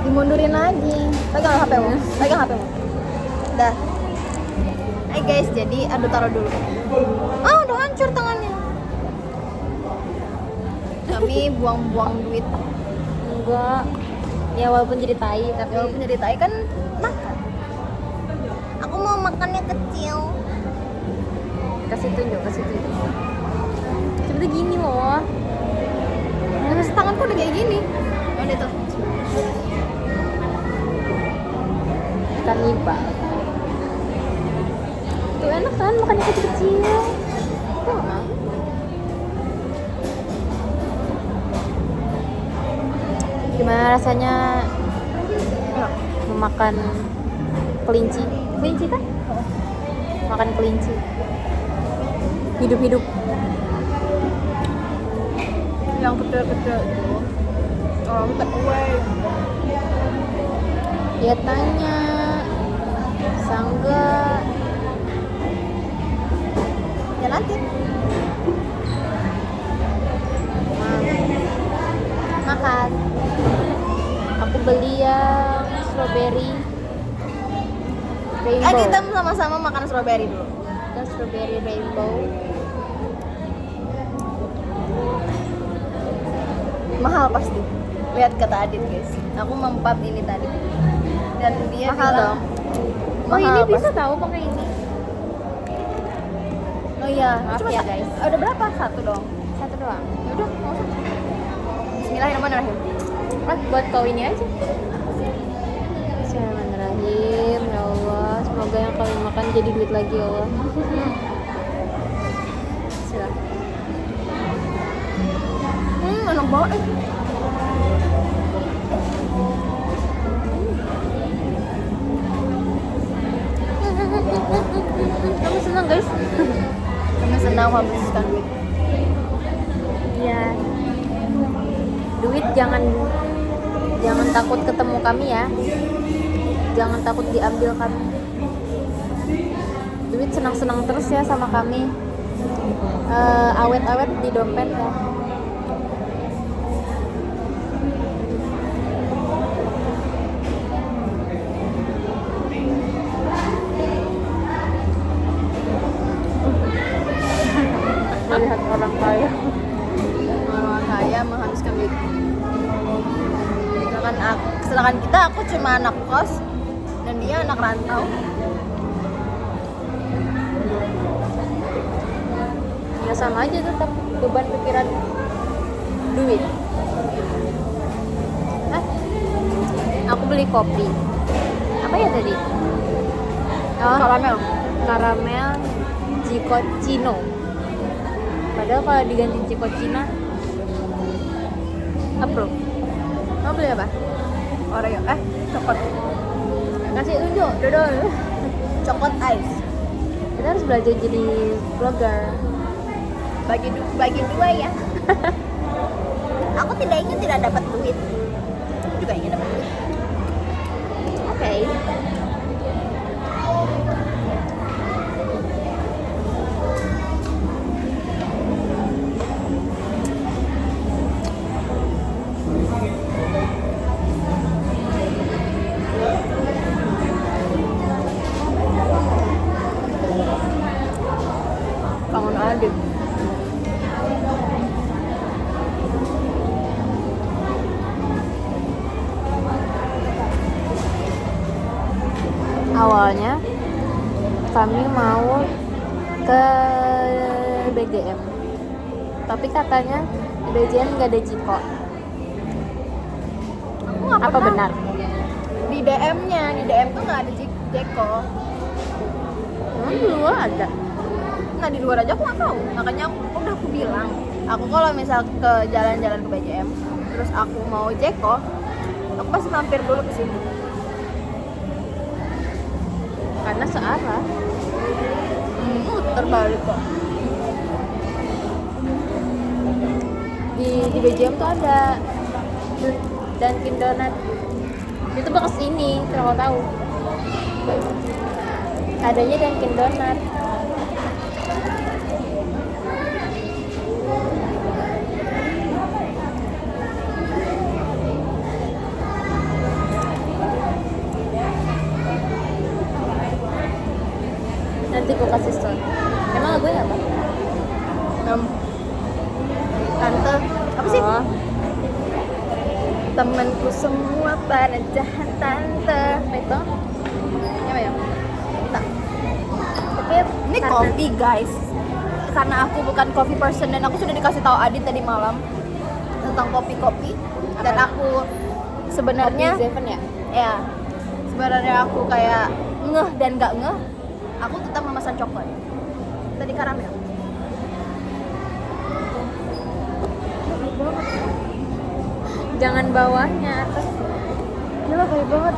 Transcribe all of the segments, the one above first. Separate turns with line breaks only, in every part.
Dimundurin lagi. Pegang HP-mu. Pegang HP-mu. Dah. Hai guys, jadi aduh taruh dulu. Ah, udah hancur tangannya. Kami buang-buang duit.
Enggak. Ya walaupun jadi tai tapi
Walaupun jadi tai kan makan. Aku mau makannya kecil.
kasih tunjuk. Seperti gini loh.
Terus tanganku udah kayak gini. Oh, itu.
Kanibal. Tuh enak kan makannya kecil-kecil.
Tuh, ah.
Gimana rasanya memakan kelinci? Kelinci kan? Makan kelinci. Hidup-hidup.
Yang kecil-kecil itu. Oh, take away.
Dia tanya, sangga.
Ya nanti.
Makan. Aku beli yang strawberry rainbow.
Kita sama-sama makan strawberry dulu.
Kita strawberry rainbow.
Mahal pasti. Lihat kata Adit guys. Aku mempat ini tadi. Dan dia
Mahal
bilang,
dong. Oh
mahal
ini bisa
pasti.
tahu pakai ini.
Oh iya,
Maaf
cuma
ya, guys.
Ada berapa? Satu dong.
Satu doang.
Ya udah, nggak usah. Bismillahirrahmanirrahim.
Buat kau ini aja. Bismillahirrahmanirrahim. Ya Allah, semoga yang kami makan jadi duit lagi ya Allah. Bismillah.
Enak banget.
Kamu senang guys?
Kami senang menghabiskan duit.
Iya. Duit jangan takut ketemu kami ya. Jangan takut diambil kami. Duit senang-senang terus ya sama kami. Awet-awet di dompet ya. Melihat orang kaya.
Orang kaya menghabiskan duit. Sedangkan kita, aku cuma anak kos dan dia anak rantau.
Ya sama aja tetap beban pikiran duit. Aku beli kopi. Apa ya tadi? Oh, karamel Ciccoccino. Padahal kalau diganti Ciccoccino approve.
Mau beli apa? Oreo. Coklat.
Kasih tunjuk, dodol.
Coklat ice.
Kita harus belajar jadi vlogger.
Bagi dua ya. Aku tidak ingin tidak dapat duit. Aku juga ingin dapat duit.
Oke.
Kangen Adit.
Awalnya kami mau ke BGM, tapi katanya di BGM nggak ada Ciko.
Aku nggak
Apa
pernah.
benar?
Di DM-nya, di DM tuh nggak ada Jeko.
Dulu ada.
Nah di luar aja aku nggak tahu. Makanya aku bilang, aku kalau misal ke jalan-jalan ke BGM, terus aku mau Jeko, aku pasti mampir dulu ke sini.
Karena searah.
Muter balik kok.
Di BGM tuh ada Dunkin Donat. Itu bekas ini, kalau tahu. Adanya Dunkin Donat. Nanti gue kasih story. Emang lagunya apa?
Tante apa sih?
Oh,
Temanku semua pada jahat tante.
itu
Apa ya? Tak.
tapi
Ini
karena-
kopi guys. Karena aku bukan coffee person dan aku sudah dikasih tahu Adit tadi malam tentang kopi-kopi dan aku sebenarnya
Kopi Seven ya?
ya sebenarnya aku kayak ngeh dan gak ngeh. Aku tetap memesan coklat. Tadi karamel.
Jangan bawahnya, atas.
Gila baik banget.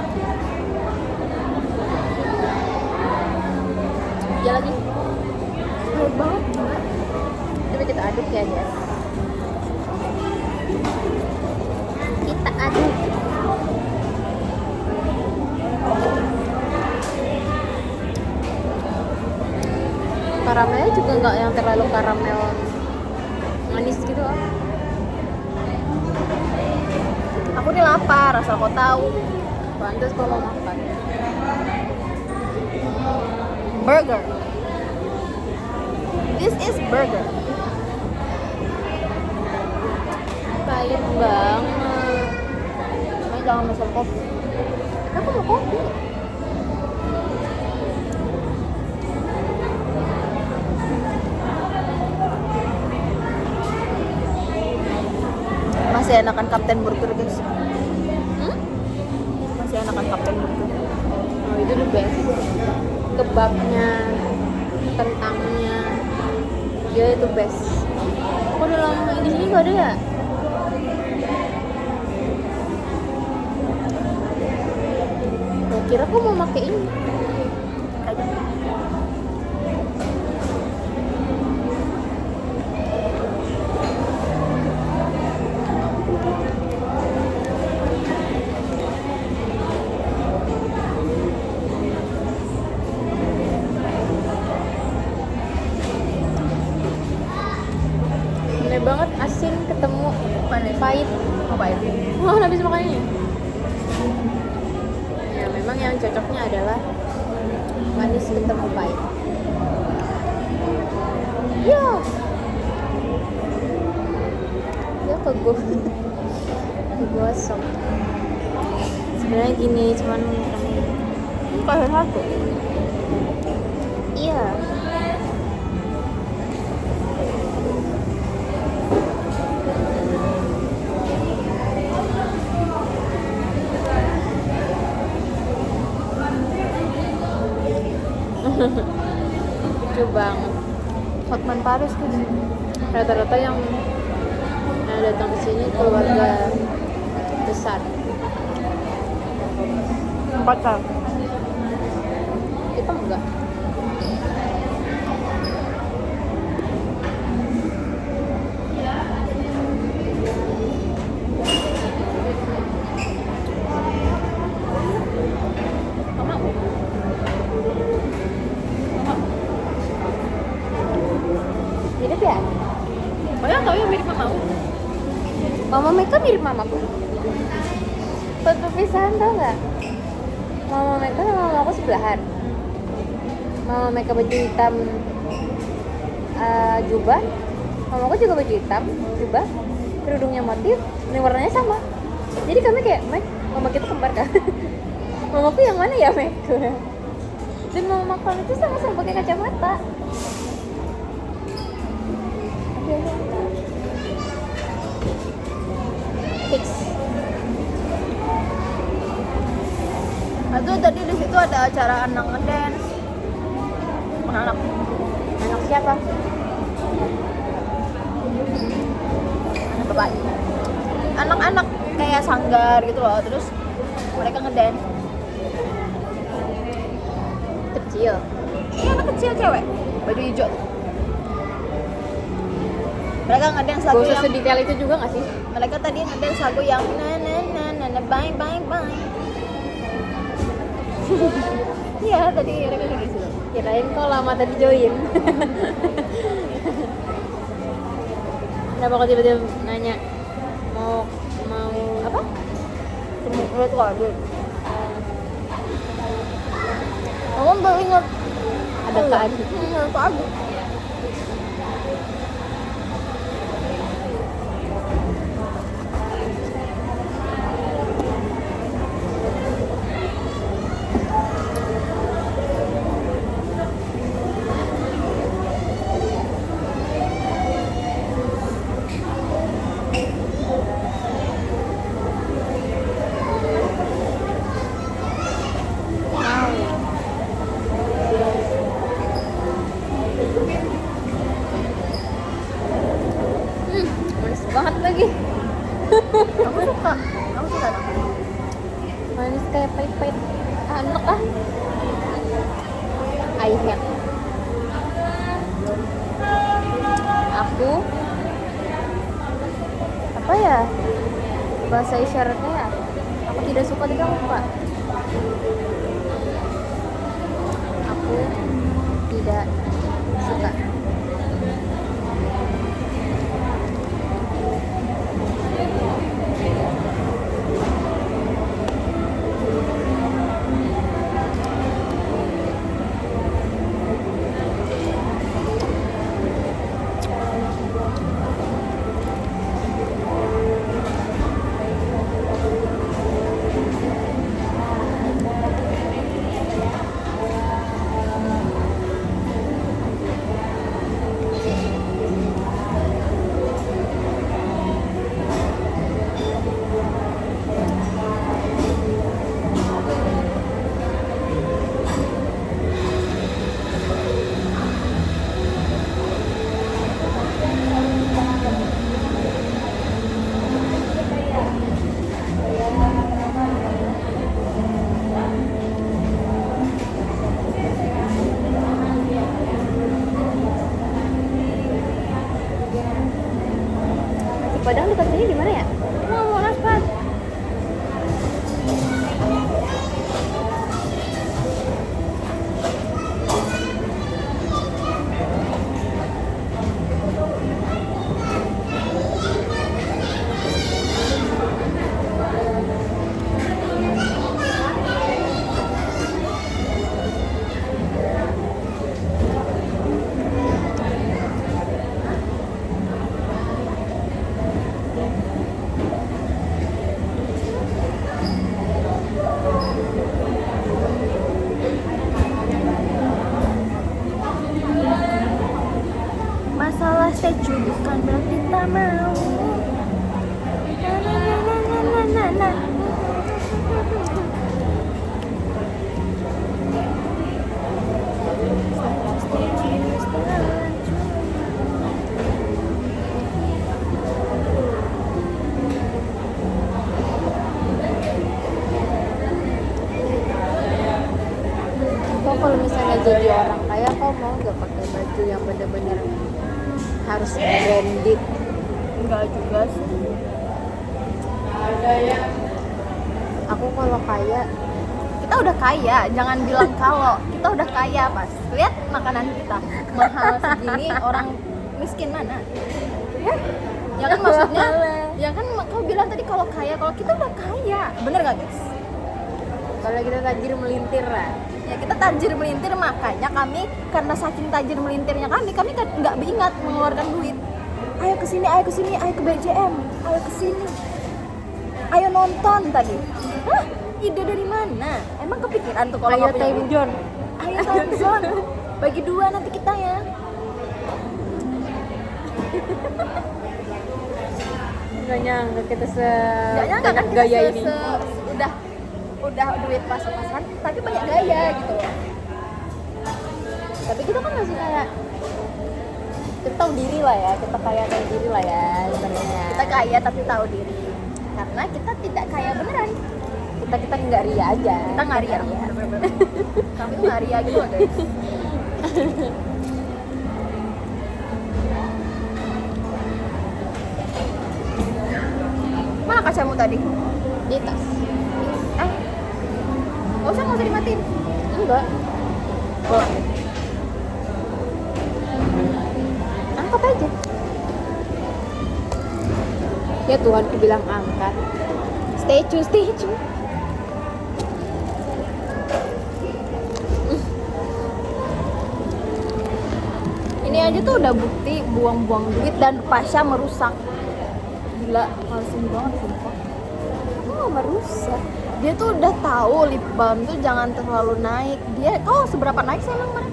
Ya lagi.
Baik banget.
Tapi kita aduk ya guys. Kita aduk. Karamelnya juga nggak yang terlalu karamel manis gitu ah.
Aku nih lapar, asal kau tahu.
Pantas kalau mau makan.
Burger. This is burger.
Pahit banget.
Makanya jangan pesan kopi. Aku mau kopi. Masih enakan Kapten Burger guys.
Hmm?
Masih enakan Kapten Burger.
Oh itu the best. Kebabnya, kentangnya, dia itu best. Kok udah lama di sini nggak ada ya? Gua kira aku mau pakai ini.
Aja.
Aneh banget asin ketemu
Manis.
pahit.
Apa ya?
Wah, habis makannya. Ya, memang yang cocoknya adalah manis ketemu pahit. Ya. Ya kegosok. Sebenarnya gini, cuman
Kayak satu.
iya. Lucu banget.
Hotman Paris guys.
Rata-rata yang datang ke sini keluarga besar.
Pacar.
Kita enggak. Mama. Mirip ya?
Oh ya tahu ya mirip mama.
Mama Meka mirip mamaku. Buat perpisahan tau nggak? Mama Meka sama mamaku sebelahan. Mama Meka baju hitam jubah, mamaku juga baju hitam jubah, kerudungnya motif, ini warnanya sama. Jadi kami kayak, Mek, mama kita kembar kan? Mamaku yang mana ya, Mek? Dan mama kamu itu sama-sama pakai kacamata. Fix.
Aduh tadi di situ ada acara anak ngedance. Anak
Anak siapa?
anak bapak. Anak-anak kayak sanggar gitu loh. Terus mereka ngedance.
Kecil.
Ini anak kecil cewek, baju hijau. Mereka ngedance lagu
Gak usah
yang
sedetail itu juga gak sih?
mereka tadi ngedance lagu yang na na na na na bye bye bye. Iya tadi mereka kayak gitu.
Kirain kau lama tadi join. Kenapa kau tiba-tiba nanya mau apa?
Semua itu ada. Kamu baru ingat
ada Kak Adi.
Kak Adi.
Manis banget lagi.
Aku suka
Manis kayak pahit-pahit anak ah. I hate. Aku apa ya? Bahasa isyaratnya ya? Aku tidak suka tidak lupa. Aku tidak suka. Padang dekat sini di mana ya?
mau Naspat. Masalah statue bukan berarti tak mau. Na.
Kok kalau misalnya jadi orang kaya, kau mau nggak pakai baju yang bener-bener harus branded?
Enggak juga sih.
Aku kalau kaya,
Kita udah kaya, jangan bilang kalau. Kita udah kaya, Pas. Lihat makanan kita. Mahal segini, orang miskin mana? Ya kan maksudnya? Ya kan kau bilang tadi kalau kaya, kalau kita udah kaya. Bener gak, guys?
kalau kita tajir melintir lah.
Ya kita tajir melintir, makanya kami karena saking tajir melintirnya kami kan nggak ingat mengeluarkan duit. Ayo ke sini, ayo ke BJM, ayo ke sini. Ayo nonton tadi. Hah? Ide dari mana? Emang kepikiran tuh kalau
Ayo
nggak punya
Time
duit?
Zone.
Ayo Time Zone. Bagi 2 nanti kita ya.
Nggak nyangka kita
Nggak nyangka kan kita
gaya ini.
udah duit pas-pasan, tapi banyak gaya gitu loh.
Tapi kita kan masih kayak kita tahu diri lah ya, kita kaya tahu diri lah ya sebenarnya.
Kita kaya tapi tahu diri. Karena kita tidak kaya beneran.
Kita nggak ria aja.
Kita nggak ria. Kami tuh nggak ria gitu loh, guys. Mana kacamu tadi?
Di tas.
Nggak usah dimatiin.
Enggak.
Oh.
Angkat aja. Ya Tuhan, ku bilang angkat. Statue.
Ini aja tuh udah bukti buang-buang duit dan Pasha merusak. Gila, malesin banget sumpah.
Oh, merusak.
Dia tuh udah tahu lip balm tuh jangan terlalu naik. Dia seberapa naik sih emang kemarin?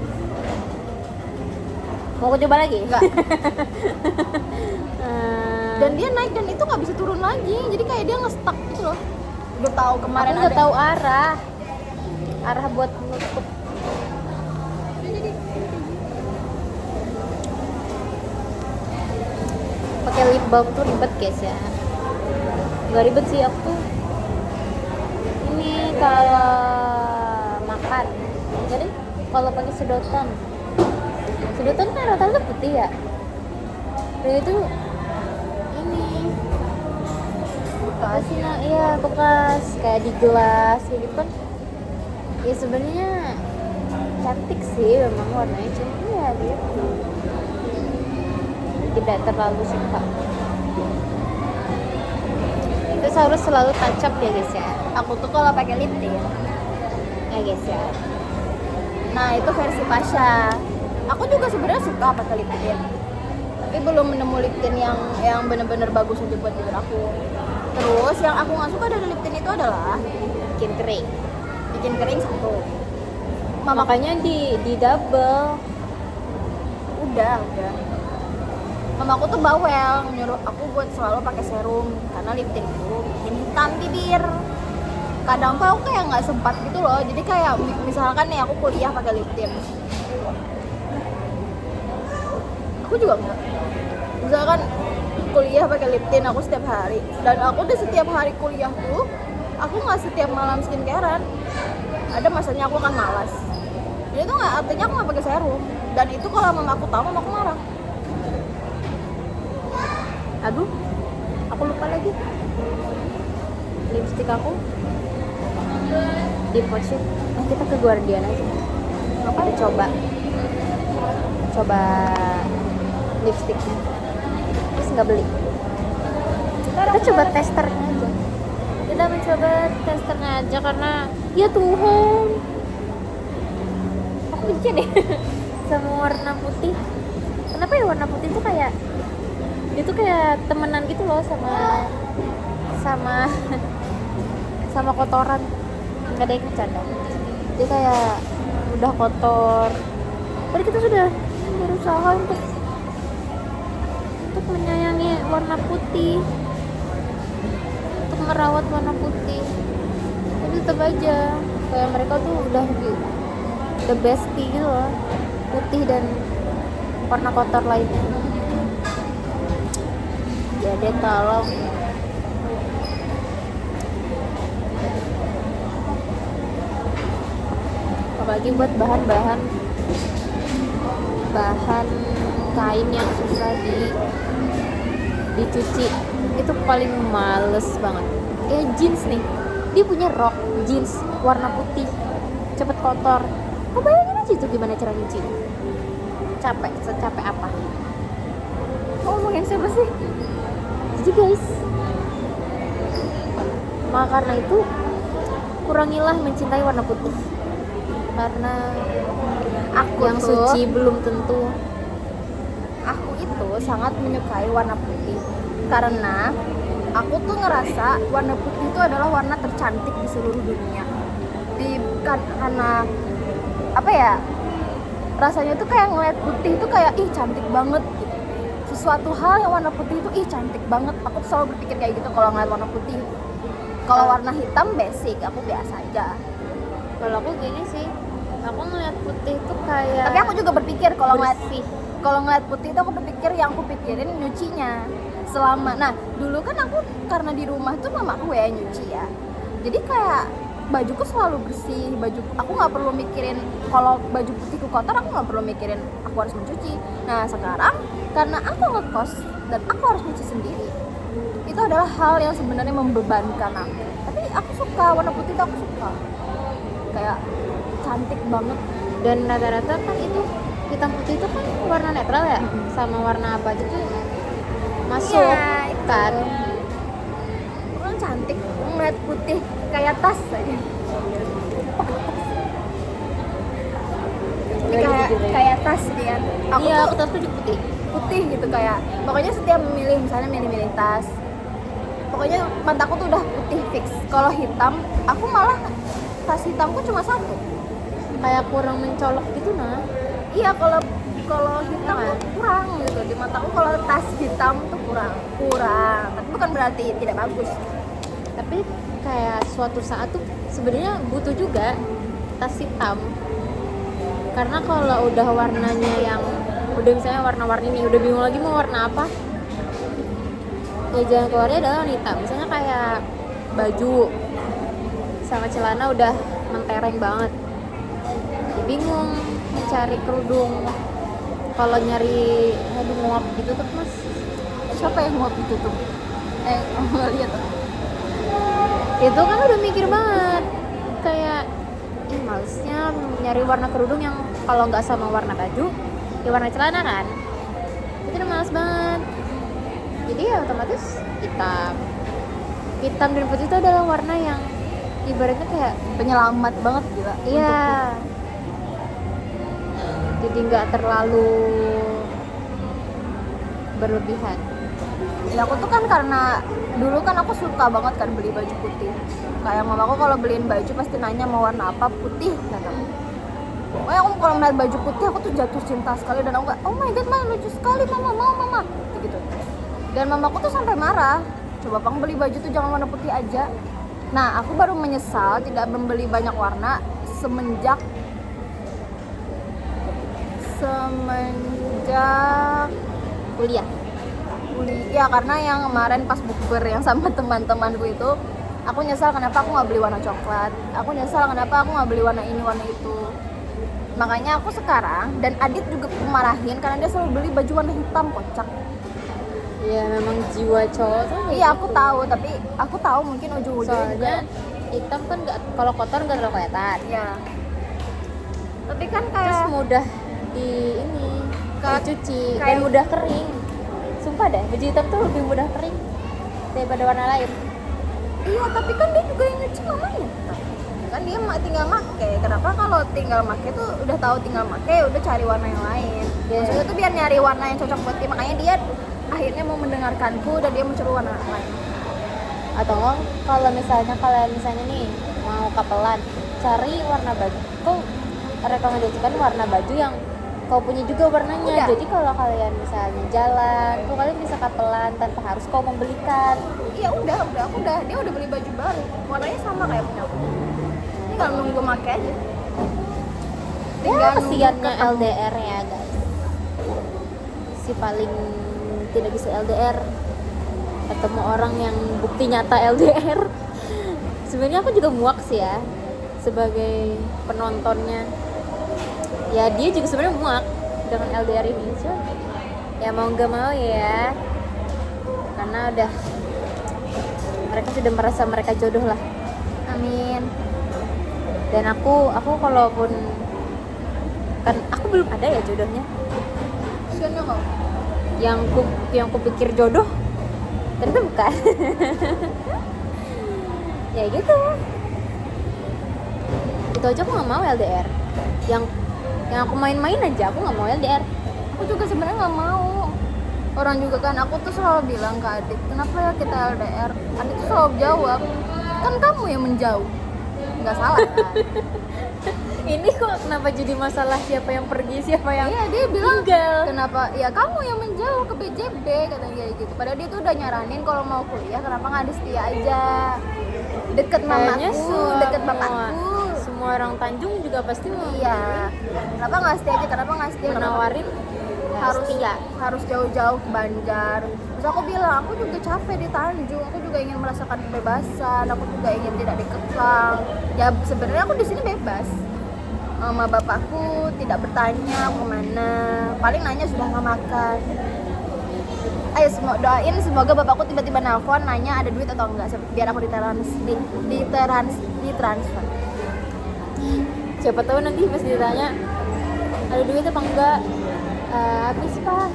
Mau aku coba lagi?
Enggak. Dan dia naik dan itu nggak bisa turun lagi. Jadi kayak dia nge-stuck gitu loh. Udah tahu kemarin
aku nggak tahu arah buat menutup. Pakai lip balm tuh ribet guys ya. Nggak ribet sih aku tuh. Ini kalau makan, jadi kalau pakai sedotan kan rata-rata putih ya. Dan itu ini bekas sih, nah iya bekas kayak di gelas kayak gitu kan. Ya sebenarnya cantik sih memang warnanya, cuma ya gitu. Tidak terlalu suka. Terus harus selalu touch up ya guys ya.
aku tuh kalau pakai lip tint.
Ya guys ya.
Nah, itu versi Pasha. Aku juga sebenarnya suka pakai lip tint. Tapi belum menemu lip tint yang bener-bener bagus aja buat bibir aku. Terus yang aku nggak suka dari lip tint itu adalah
Bikin kering.
bikin kering satu.
Makanya di double.
Udah. Mamaku tuh bawel nyuruh aku buat selalu pakai serum karena lip tint itu bikin hitam bibir. Kadang tuh aku kayak nggak sempat gitu loh. Jadi kayak misalkan nih aku kuliah pakai lip tint. Aku juga nggak. Misalkan kuliah pakai lip tint aku setiap hari dan aku udah setiap hari kuliah tuh aku nggak setiap malam skincarean. Ada masanya aku akan malas. Jadi itu nggak, artinya aku nggak pakai serum. Dan itu kalau mama aku tahu, mama aku marah.
Aduh, aku lupa lagi. Lipstick aku di Porsche. Kita ke Guardian aja. Kita coba lipsticknya. Terus nggak beli. Kita coba testernya aja. Kita mencoba testernya aja karena ya Tuhan, aku benci deh sama warna putih. Kenapa ya warna putih itu kayak itu kayak temenan gitu loh sama kotoran. Nggak ada yang bercanda. Dia kayak udah kotor. Tadi kita sudah berusaha untuk menyayangi warna putih, untuk merawat warna putih. Tapi tetap aja kayak mereka tuh udah the bestie gitu loh, putih dan warna kotor lainnya. Jadi tolong apalagi buat bahan kain yang susah dicuci itu paling males banget. Kayak jeans nih, dia punya rok jeans warna putih cepet kotor. Bayangin aja itu gimana cara nyuci. Secapek apa. Ngomongin siapa sih? Jadi guys, maka karena itu kurangilah mencintai warna putih, karena
Aku
yang
tuh,
suci belum tentu.
aku itu sangat menyukai warna putih karena aku tuh ngerasa warna putih itu adalah warna tercantik di seluruh dunia. Karena apa ya? Rasanya tuh kayak ngeliat putih itu kayak ih cantik banget gitu. Sesuatu hal yang warna putih itu ih cantik banget. Aku tuh selalu berpikir kayak gitu kalau ngeliat warna putih. Kalau warna hitam basic, aku biasa aja.
Kalau aku gini sih, aku ngeliat putih itu kayak
Tapi aku juga berpikir kalau ngeliat
bersih.
putih itu aku berpikir yang aku pikirin nyucinya selama. Nah dulu kan aku karena di rumah tuh mamaku ya nyuci ya. Jadi kayak bajuku selalu bersih, aku nggak perlu mikirin kalau baju putihku kotor, aku nggak perlu mikirin aku harus mencuci. Nah sekarang karena aku ngekos dan aku harus nyuci sendiri, itu adalah hal yang sebenarnya membebankan aku. Tapi aku suka warna putih itu, aku suka kayak cantik banget.
Dan rata-rata kan itu hitam putih itu kan warna netral ya, sama warna apa aja tuh masuk
Iya, itu.
kan.
Orang cantik ngeliat putih kayak tas aja. Ini kayak tas dia. aku
iya
tuh
aku tetap juga putih.
putih gitu, kayak pokoknya setiap memilih, misalnya milih tas, pokoknya mataku tuh udah putih fix. Kalau hitam aku malah tas hitamku cuma satu.
Kayak kurang mencolok gitu nah.
Iya, kalau kalau hitam
Iya,
tuh kurang gitu di mataku. Kalau tas hitam tuh kurang, tapi bukan berarti tidak bagus.
Tapi kayak suatu saat tuh sebenarnya butuh juga tas hitam, karena kalau udah warnanya yang udah misalnya warna-warni nih udah bingung lagi mau warna apa, ya jalan keluarnya adalah warna hitam. Misalnya kayak baju sama celana udah mentereng banget, ya bingung mencari kerudung. Kalau nyari aduh nguap gitu tuh mas,
Siapa yang mau itu tuh? Nggak lihat tuh.
itu kan udah mikir banget, kayak ih malesnya nyari warna kerudung yang kalau nggak sama warna baju ya warna celana kan, itu udah males banget. Jadi ya otomatis hitam dan putih itu adalah warna yang ibaratnya kayak
Penyelamat banget gila.
iya, jadi nggak terlalu berlebihan.
Ya aku tuh kan karena dulu kan aku suka banget kan beli baju putih. Kayak mamaku kalau beliin baju pasti nanya mau warna apa, putih kata. Pokoknya aku kalau melihat baju putih aku tuh jatuh cinta sekali, dan aku kayak oh my god, mama lucu sekali mama, mau mama kayak gitu. Dan mamaku tuh sampai marah, coba bang beli baju tuh jangan warna putih aja. Nah aku baru menyesal tidak membeli banyak warna semenjak
Kuliah
ya, karena yang kemarin pas bukber yang sama teman-temanku itu, aku nyesal kenapa aku nggak beli warna coklat, aku nyesal kenapa aku nggak beli warna ini warna itu. Makanya aku sekarang, dan Adit juga marahin karena dia selalu beli baju warna hitam, kocak.
ya memang jiwa cowok tuh kayak
Iya aku
gitu.
tahu, tapi aku tahu mungkin ujung-ujungnya
Soalnya hitam kan nggak, kalau kotor nggak terlalu kelihatan,
ya. Tapi kan
terus
kayak
mudah di ini dicuci dan
kayak-
mudah kering. Sumpah deh, baju hitam tuh lebih mudah kering daripada warna lain.
iya, tapi kan dia juga yang nyuci mamanya. Kan dia tinggal make. Kenapa kalau tinggal make tuh udah tahu tinggal make, udah cari warna yang lain.
Yeah.
Maksudnya tuh biar nyari warna yang cocok buat dia. Makanya dia akhirnya mau mendengarkanku dan dia mencari warna lain.
Atau enggak, kalau misalnya kalian misalnya nih mau kapelan, cari warna baju. Kau rekomendasikan warna baju yang kau punya juga warnanya.
Udah.
Jadi kalau kalian misalnya jalan, tuh kalian bisa kapelan tanpa harus kau membelikan.
Iya udah, dia udah beli baju baru. Warnanya sama kayak punya aku. Tinggal nunggu make aja.
Ya kesiannya
nunggu ketemu.
LDR ya guys, si paling tidak bisa LDR ketemu orang yang bukti nyata LDR. Sebenarnya aku juga muak sih ya sebagai penontonnya, ya dia juga sebenarnya muak dengan LDR ini. Cuma ya mau nggak mau ya, karena udah mereka sudah merasa mereka jodoh lah.
Amin.
Dan aku kalaupun kan aku belum ada ya jodohnya,
Kasiannya kau.
yang kupikir jodoh ternyata bukan. Ya gitu, itu aja aku nggak mau LDR. Yang aku main-main aja aku nggak mau LDR.
Aku juga sebenarnya nggak mau. Orang juga kan, aku tuh selalu bilang ke Adit, kenapa ya kita LDR? Adit tuh selalu jawab, kan kamu yang menjauh. Nggak salah kan?
Ini kok kenapa jadi masalah siapa yang pergi siapa yang
Iya, dia bilang
tinggal?
kenapa ya kamu yang menjauh ke BJB, katanya kayak gitu. Padahal dia tuh udah nyaranin kalau mau kuliah kenapa nggak di setia aja, deket
Kayaknya
mamaku, deket bapakku.
semua orang Tanjung juga pasti mau
Iya, kenapa nggak setia aja, kenapa nggak setia, kenapa
menawarin
harus
setia.
harus jauh-jauh ke Banjar. Terus aku bilang aku juga capek di Tanjung, aku juga ingin merasakan kebebasan, aku juga ingin tidak dikekang. Ya sebenarnya aku di sini bebas, sama bapakku tidak bertanya kemana, paling nanya sudah nggak makan. Ayo doain semoga bapakku tiba-tiba nelpon nanya ada duit atau enggak, biar aku ditransfer.
Siapa tahu nanti pas ditanya ada duit apa enggak, habis pak.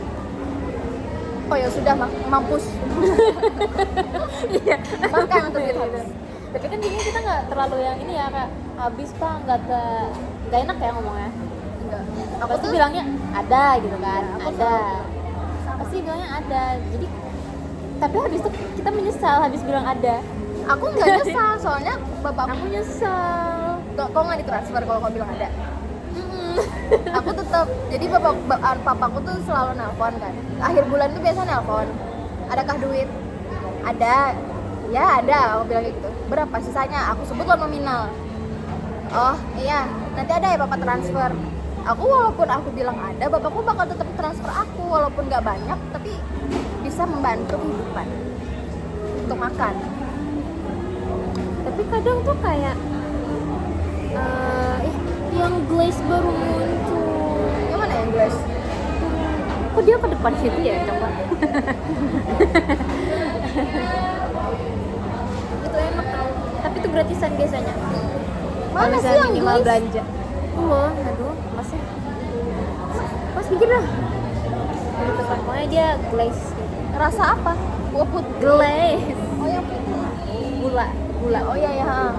Oh ya sudah, mampus.
Iya.
Makan untuk duit habis.
Tapi kan jadinya kita nggak terlalu yang ini ya, kak habis pak, nggak enak ya ngomongnya.
enggak. Aku
Pasti
tuh
bilangnya ada gitu kan,
aku
ada. Pasti bilangnya ada. Jadi tapi habis itu kita menyesal habis bilang ada.
aku nggak nyesal soalnya bapakku
Aku nyesal.
kok nggak ditransfer kalau kau bilang ada.
Mm-mm.
Aku tetap, jadi papaku tuh selalu nelpon kan, akhir bulan tuh biasa nelpon, adakah duit, ada, ya ada, aku bilang gitu, berapa sisanya, aku sebut nominal, oh iya nanti ada ya bapak transfer. Aku walaupun aku bilang ada, bapakku bakal tetap transfer aku walaupun nggak banyak tapi bisa membantu kehidupan untuk makan.
Tapi kadang tuh kayak yang Glaze baru muncul.
Yang mana yang guys?
Kok dia ke depan situ ya, coba. Itu enak tau. Tapi itu gratisan biasanya. Kalau
Mana sih
misalnya
yang
minimal
Glaze?
belanja. Loh, aduh, masih. Mas pikir dah. Pokoknya dia Glaze.
Rasa apa? Gua put
Glaze.
oh yang putih.
Gula.
Oh iya ya.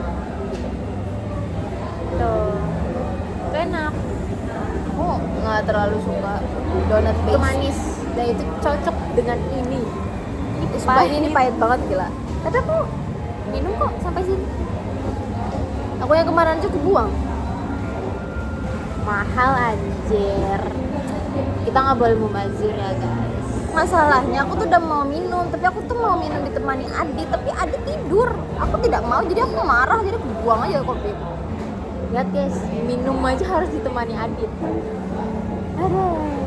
Tuh. Itu enak.
Aku nggak terlalu suka donat
Itu
base.
manis. Dan itu cocok dengan ini.
Sumpah ini pahit banget gila.
Tapi aku minum kok sampai sini.
Aku yang kemarin aja aku buang.
Mahal anjir. Kita nggak boleh mubazir ya guys.
Masalahnya aku tuh udah mau minum, tapi aku tuh mau minum ditemani Adi, tapi Adi tidur. Aku tidak mau, jadi aku marah, jadi aku buang aja kopi.
Lihat guys, minum aja harus ditemani Adit. Aduh.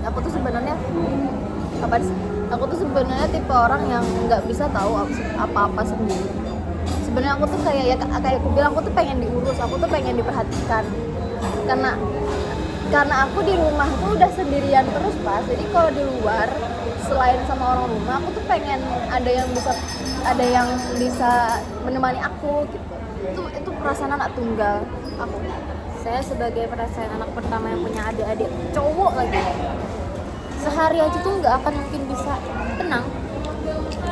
Aku tuh sebenarnya apa sih? Aku tuh sebenarnya tipe orang yang nggak bisa tahu apa-apa sendiri. Sebenarnya aku tuh kayak aku bilang, aku tuh pengen diurus, aku tuh pengen diperhatikan. Karena aku di rumah tuh udah sendirian terus pas. Jadi kalau di luar selain sama orang rumah, aku tuh pengen ada yang bisa menemani aku gitu. Itu perasaan anak tunggal aku.
Saya sebagai perasaan anak pertama yang punya adik-adik cowok lagi, sehari aja tuh nggak akan mungkin bisa tenang.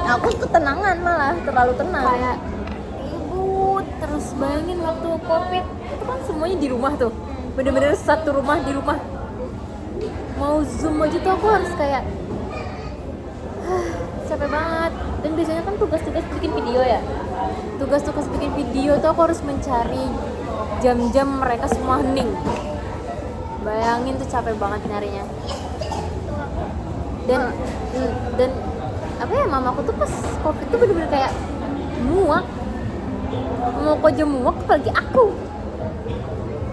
Aku ketenangan malah terlalu tenang.
Kayak ibu terus bayangin waktu covid itu kan semuanya di rumah tuh, bener-bener satu rumah di rumah. Mau zoom aja tuh aku harus kayak capek banget. Dan biasanya kan tugas-tugas bikin video ya, tugas-tugas bikin video tuh aku harus mencari jam-jam mereka semua hening. Bayangin tuh capek banget nyarinya. Dan apa ya, mamaku tuh pas covid tuh bener-bener kayak muak, mau aja muak apalagi aku.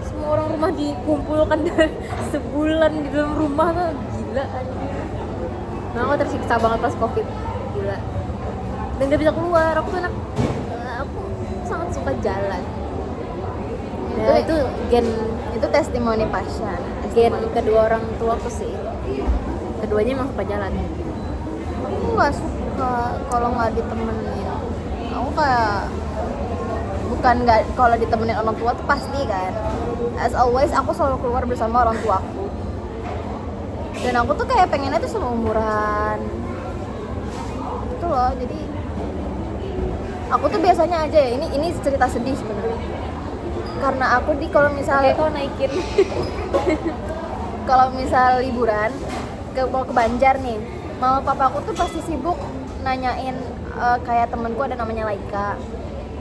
Semua orang rumah dikumpulkan dari sebulan di dalam rumah tuh gila anjir. Nah, aku tersiksa banget pas covid, gila. Dan gak bisa keluar, aku sangat suka jalan. Ya, itu
Itu testimoni passion.
gen kedua orang tuaku sih. Keduanya emang suka jalan.
Aku nggak suka kalau nggak ditemenin. Aku kayak bukan nggak, kalau ditemenin orang tua tuh pasti kan. As always aku selalu keluar bersama orang tuaku. Dan aku tuh kayak pengennya tuh seumuran. Itu loh, jadi aku tuh biasanya aja ya, ini cerita sedih sebenarnya. Karena aku kalau misalnya
Kau naikin.
kalau misal liburan mau ke Banjar nih, mama papaku tuh pasti sibuk nanyain kayak temenku ada namanya Laika,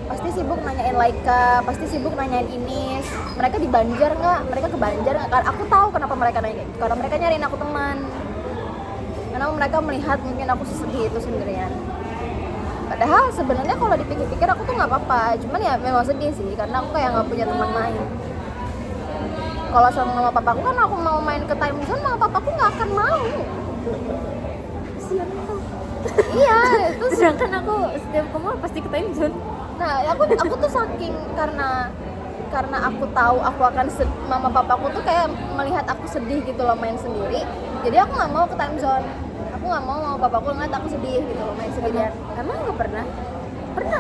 pasti sibuk nanyain Laika, pasti sibuk nanyain Inis, mereka di Banjar nggak, mereka ke Banjar nggak. Karena aku tahu kenapa mereka nanya, karena mereka nyariin aku teman, karena mereka melihat mungkin aku sedih itu sendirian. Padahal sebenarnya kalau dipikir-pikir aku tuh nggak apa-apa, cuman ya memang sedih sih karena aku kayak nggak punya teman main. Kalau sama mama papaku kan aku mau main ke time zone, mama papaku nggak akan mau.
Kasian kau.
Iya, itu
Sedangkan aku setiap ke mall pasti ke time zone.
nah aku tuh saking karena aku tahu aku akan mama papaku tuh kayak melihat aku sedih gitu loh main sendiri, jadi aku nggak mau ke time zone. Aku nggak mau mama papaku ngeliat aku sedih gitu loh main sendirian.
Emang nggak pernah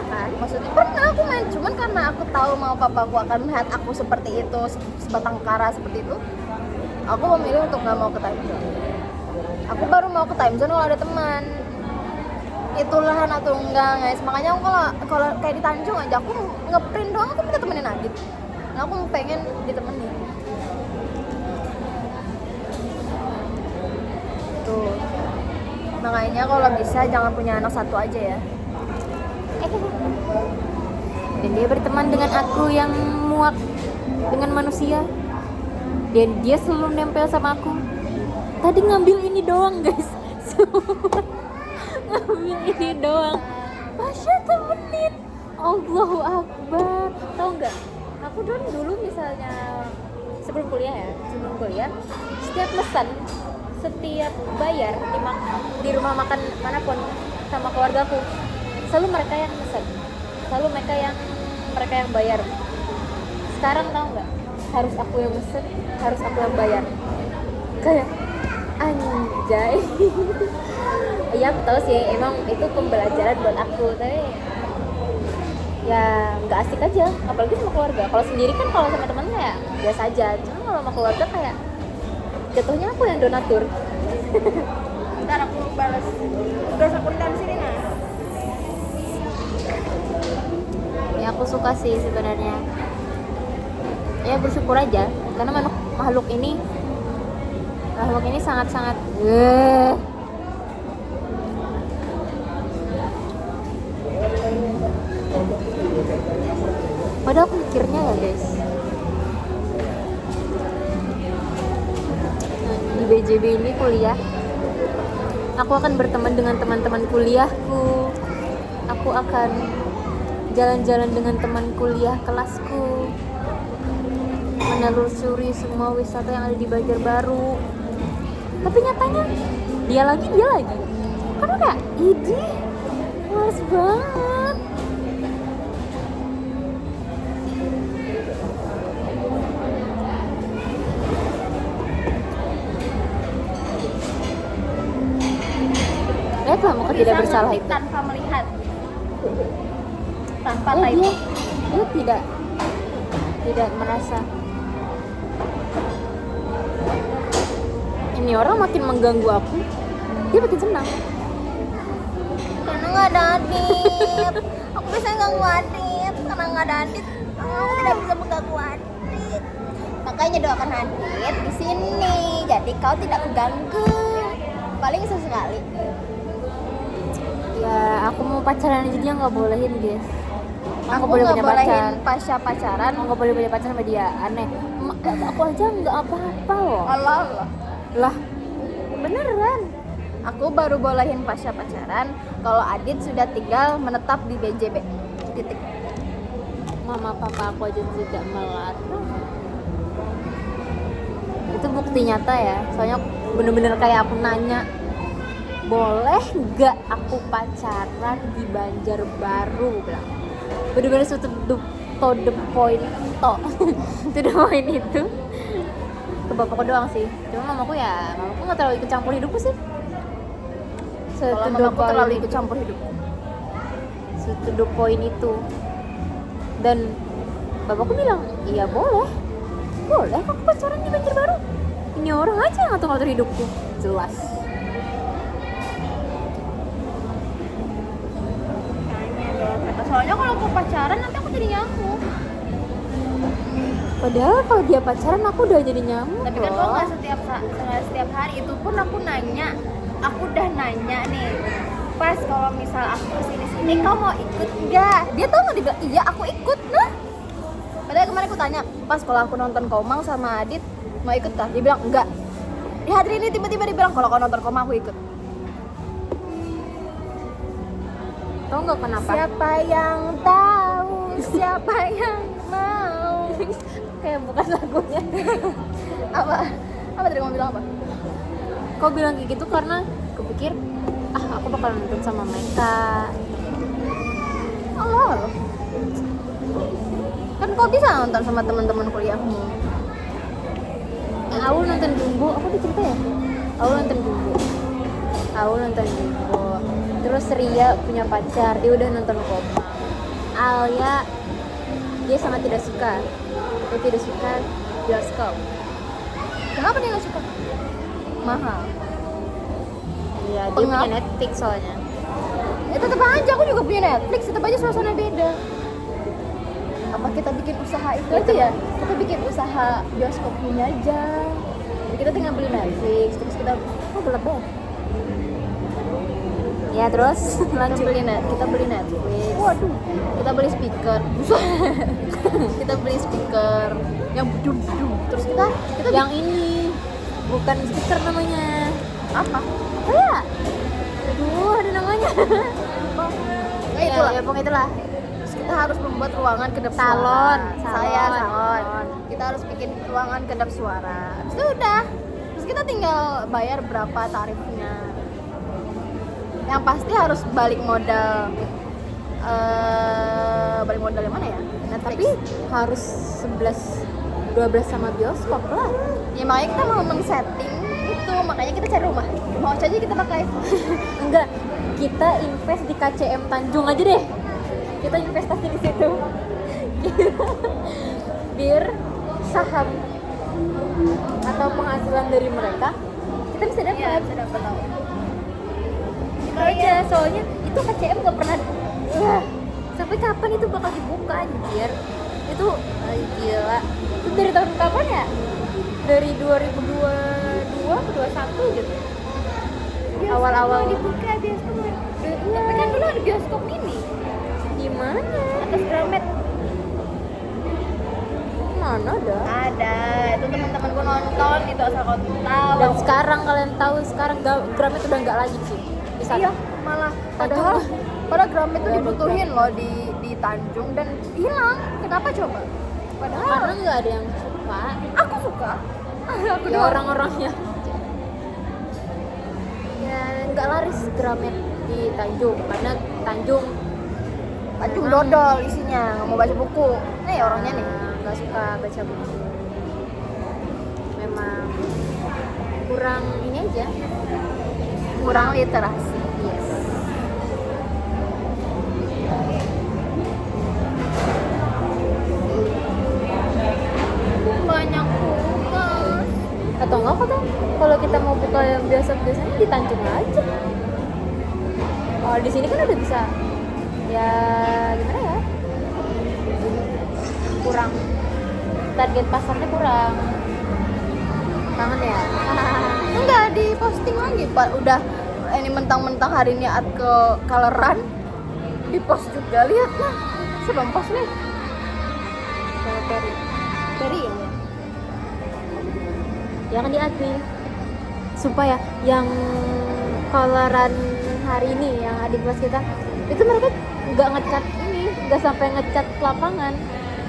kan?
Maksudnya pernah aku main, cuman karena aku tahu mama papaku akan melihat aku seperti itu, sebatang kara seperti itu, aku memilih untuk nggak mau ke time zone. Aku baru mau ke time zone kalau ada teman. Itulah atau enggak guys, makanya aku kalau kayak di Tanjung aja aku ngeprint doang, aku minta temenin Adit. Nah, aku pengen ditemenin. Makanya kalau bisa jangan punya anak satu aja ya.
Dan dia berteman dengan aku yang muak dengan manusia. Dan dia selalu nempel sama aku. Tadi ngambil ini doang guys. Ngambil ini doang. Pasha temenin. Allahu Akbar. Tahu nggak? Aku dulu misalnya sebelum kuliah setiap pesan, setiap bayar di rumah makan manapun sama keluargaku, selalu mereka yang pesan, selalu mereka yang bayar. Sekarang tahu nggak? Harus aku yang pesen, harus aku yang bayar. Kayak anjay. Iya aku tahu sih, emang itu pembelajaran buat aku, tapi ya nggak asik aja, apalagi sama keluarga. Kalau sendiri kan, kalau sama temen kayak biasa aja, cuma kalau sama keluarga kayak jatuhnya aku yang donatur.
Ntar aku balas tugas akuntansi nih nah.
Ya aku suka sih sebenarnya. Ya bersyukur aja, karena makhluk ini sangat-sangat padahal aku mikirnya ya guys, di BJB ini kuliah, aku akan berteman dengan teman-teman kuliahku, aku akan jalan-jalan dengan teman kuliah kelasku, menelusuri semua wisata yang ada di Banjarbaru. Tapi nyatanya dia lagi karena kayak ide males banget. Lihatlah muka tidak bersalah itu
tanpa melihat, tanpa
dia
type.
tidak merasa ini orang makin mengganggu aku, dia makin senang.
Karena nggak ada Adit, aku bisa ganggu Adit. Karena nggak ada Adit, aku tidak bisa mengganggu Adit. Makanya doakan Adit di sini, jadi kau tidak keganggu. Paling sesekali.
Ya aku mau pacaran aja dia nggak bolehin guys.
Aku
boleh
nggak
punya
bolehin
pacar.
Pasha pacaran.
Nggak boleh punya pacar sama dia, aneh. Aku aja nggak apa-apa loh.
Allah.
Lah beneran.
Aku baru bolehin Pasha pacaran kalau Adit sudah tinggal menetap di BJB. Titik.
Mama papa aku aja tidak melarang. Itu bukti nyata ya. Soalnya bener-bener kayak aku nanya, boleh nggak aku pacaran di Banjarbaru, bilang. Bener-bener to the point to the point itu ke bapakku doang sih. Cuma mamaku nggak terlalu ikut campur hidupku sih.
Kalau mamaku terlalu ikut campur hidup.
To the point itu. Dan bapakku bilang, iya boleh aku pacaran di Banjarbaru. Ini orang aja yang ngatur-ngatur hidupku. Jelas.
Soalnya kalau aku pacaran nanti aku jadi nyamuk.
Padahal kalau dia pacaran aku udah jadi nyamuk.
Tapi kan kok nggak setiap hari. Itu pun aku udah nanya nih. Pas kalau misal aku kesini kau mau ikut nggak? Dia tau nggak, dia bilang iya aku ikut nah. Padahal kemarin aku tanya, pas kalau aku nonton Komang sama Adit mau ikut kah? Dia bilang enggak. Di hari ini tiba-tiba dia bilang kalau kau nonton Komang aku ikut.
Tahu nggak kenapa?
Siapa yang tahu, siapa yang mau.
Kayak bukan lagunya.
Apa tadi kamu bilang apa?
Kau bilang kayak gitu karena kepikir aku bakal nonton sama mereka.
Allah. Kan kau bisa nonton sama teman-teman kuliahmu.
Aku nonton Jumbo, aku udah cerita ya? Aku nonton Jumbo. Terus Ria punya pacar, dia udah nonton Komang. Alia, dia sangat tidak suka bioskop.
Kenapa dia nggak suka? Mahal.
Iya, dia punya Netflix soalnya.
Ya tetap aja, aku juga punya Netflix, tetap aja suasana beda. Apa kita bikin usaha itu ya? Kita bikin usaha bioskop punya aja. Jadi kita tinggal beli Netflix, terus kita
Gelap banget. Ya terus lanjut.
Kita beli Netflix.
Waduh.
Kita beli speaker. Kita beli speaker yang bedum. Terus kita
Yang ini bukan speaker namanya.
apa?
Apa ya? Aduh, ada namanya.
Ya, pokoknya itulah. Terus kita harus membuat ruangan kedap
Salon.
salon. Kita harus bikin ruangan kedap suara. Terus itu udah. Terus kita tinggal bayar berapa tarifnya. Yang pasti harus balik modal. Balik modal yang mana ya? Netflix.
Tapi harus 11 12 sama bioskop lah.
Ya makanya kita mau men-setting itu, makanya kita cari rumah aja kita pakai.
Enggak, kita invest di KCM Tanjung aja deh. Kita investasi di situ. Biar saham atau penghasilan dari mereka kita bisa dapat.
Iya, bisa dapat tahu.
Itu aja, soalnya itu KCM nggak pernah. Sampai kapan itu bakal dibuka anjir? Itu gila. Itu dari tahun kapan ya? Dari 2022 ke 21 gitu. Awal-awal
dibuka bioskop. Tapi kan dulu ada bioskop ini
gimana?
atas Gramet.
Mana ada?
Itu teman-temanku nonton itu asal kau tahu.
Dan sekarang kalian tahu sekarang Gramet udah nggak lagi sih di sana.
Iya, malah padahal Gramet itu dibutuhin loh di Tanjung dan hilang. Kenapa coba? Padahal
Karena nggak ada yang suka.
aku suka. Aku
Ya
doang.
orang-orangnya. Ya nggak laris Gramet di Tanjung karena Tanjung
dodol isinya, nggak mau baca buku. Nih orangnya nih.
nggak suka baca buku. Memang kurang ini aja.
Kurang literasi.
Yes.
Banyak tugas.
Atau enggak kata kalau kita mau buka yang biasa-biasanya di Tanjung aja. Oh di sini kan udah bisa. Ya gimana ya? Kurang. Target pasarnya kurang. Kangen ya?
Enggak di posting lagi Pak. Udah ini mentang-mentang hari ini at ke Kaleran di post juga, lihat lah. Sebelum post nih. Dari ya.
Jangan diakui. Sumpah ya, yang Kaleran hari ini yang adik kelas kita itu mereka nggak ngecat ini, nggak sampai ngecat lapangan.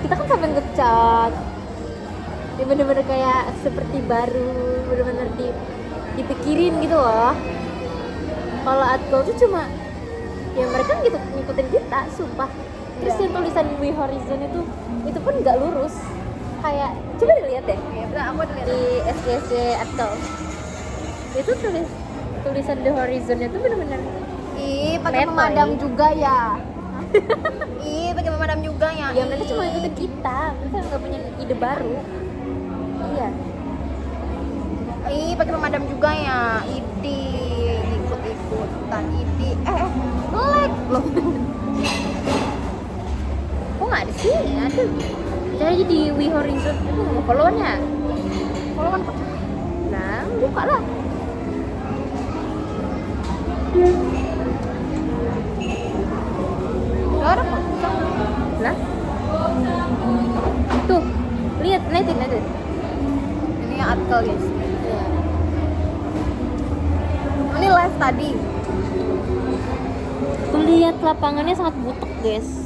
Kita kan sampai ngecat. Dia bener-bener kayak seperti baru, bener-bener dipikirin gitu loh. Kalau Atko tuh cuma ya mereka gitu ngikutin kita, sumpah. Terus
Iya.
yang tulisan We Horizon itu pun nggak lurus. Kayak coba dilihat deh
Ya, betul, aku udah lihat.
di SGSD Atko. Itu tulisan The Horizon itu bener-bener
Ih, pakai
Metoy.
pemadam juga ya. Ih, pakai pemadam juga ya.
ya mereka
Ih.
cuma ikutin kita, mereka nggak punya ide baru. Iya.
Ih, pakai pemadam juga ya. Idi ikut-ikutan idi. Lag loh.
Kok nggak ada sih? Aduh. Cari aja di We Horizon. Aku nggak mau follow-nya.
Kalau kan
Nah, buka lah.
enggak ada kok.
Lah. Tuh, lihat, liatin.
Ini yang artikel guys.
Iya.
Ini live tadi.
Tuh lihat lapangannya sangat butek, guys.